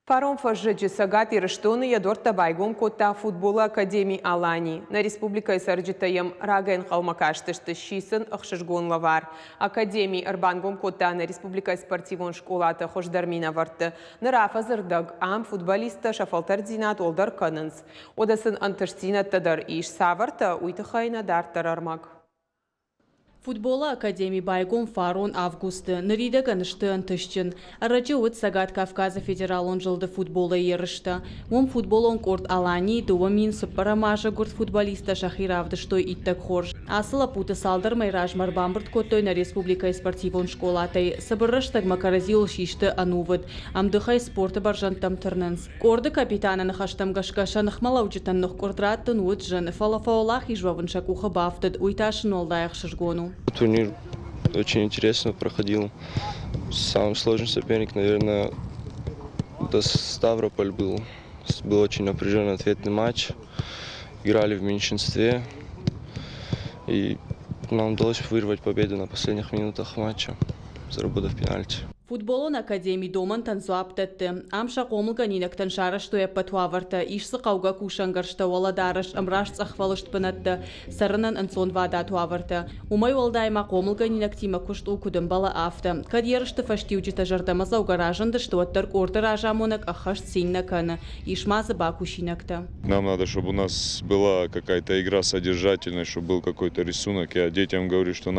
Фарон фажжи сагат ирыштуны ядорта байгом кота футбола академии Алани. На республика сарджитаем раген халмакаштышты шисын ахшышгон лавар. Академии арбангом кота на республика спортивон школата хождармина варты. Нарафа зырдаг ам футболиста шафалтардзинат олдар канынс. Одасын антырстинат тадар иш саварта уйтахайна дартар армак. Футбола Академии Байгом Фарон августы. Нарида ганышты антышчын. Арачы от Сагат Кавказа федералон жылды футбола ерышты. Мом футболон корт Алани, дуамин сыппарамажа гурт футболиста Шахиравды, что иттак хорж. Асыла путы салдырмай ражмар бамбырт котой на республика спортивон школатай. Сабырыштаг макаразил шишты анувыд. Амдыхай спорта баржантам тырнынс. Корды капитана нахаштам гашкаша нахмалаучитан нах кордраттын уджын. Фалафаолах и жвавын шакуха бафтыд. Уйташын олдаях шишгону. Турнир очень интересно проходил. Самый сложный соперник, наверное, это Ставрополь был. Был очень напряженный ответный матч. Играли в меньшинстве. И нам удалось вырвать победу на последних минутах матча, заработав пенальти. Футболон Академии доман танцуаптетты. Амша комылга нинактан шараш туя патуаварта. Ишсы қауга кушангаршта оладарыш, амрашц ахвалышт пынатты. Сарынан ансон вада туаварта. Умай олдайма комылга нинактима кушт укудым бала афта. Кадьерышты фаштиуджита жардамаза угаражанды, что оттар орты ражамонак ахашт синна кана. Ишмазы бакушинакта. Нам надо, чтобы у нас была какая-то игра содержательная, чтобы был какой-то рисунок. Я детям говорю, что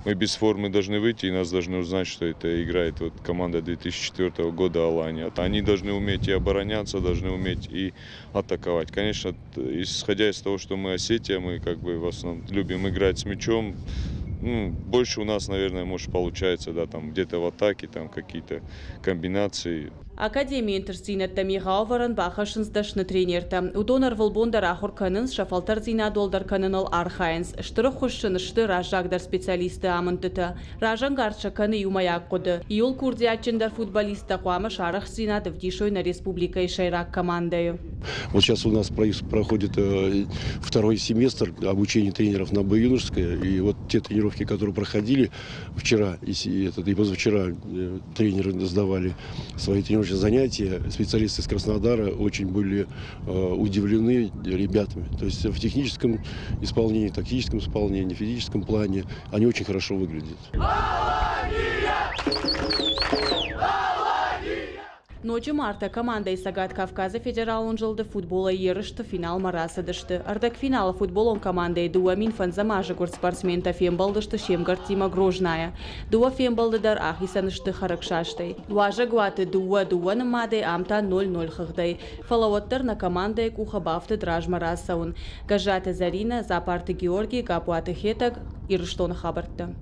мы без формы должны выйти, и нас должны узнать, что это играет команда 2004 года Алания. Они должны уметь и обороняться, должны уметь и атаковать. Конечно, исходя из того, что мы Осетия, мы как бы в основном любим играть с мячом. Больше у нас, наверное, может получается, да, там где-то в атаке, там какие-то комбинации. Академия интерстинетта миғауваран бақашынсдашны тренерта. Удонар волбондар ахур канынс шафалтар зина долдар канынал архайнс. Штыры хушшынышты ражагдар специалисты амынтыты. Ражан гарча каны юмаяк коды. Иол курдиачындар футболиста қуамы шарах зинаты вдишой на республика и шайрак командою. Вот сейчас у нас проходит второй семестр обучения тренеров на Б-юношеское. И вот те тренировки, которые проходили вчера и позавчера тренеры сдавали свои тренировки занятия, специалисты из Краснодара очень были удивлены ребятами. То есть в техническом исполнении, тактическом исполнении, физическом плане они очень хорошо выглядят. Ночи марта команда из Сагат Кавказа федералон жылды футбола ерышты финал марасыдышты. Ардак финала футболон командой дуамин фанзамажы гурт спортсмента фембалдышты шемгарт Тима Грожная. Дуа фембалдыдар ахисанышты харакшаштай. Дуажа гуаты дуа намады амта 0-0 хыгдай. Фалаваттар на командой куха бафты драж марасаун. Гажата Зарина, Запарты Георгий, Гапуаты Хетаг, Ирыштон хабарты.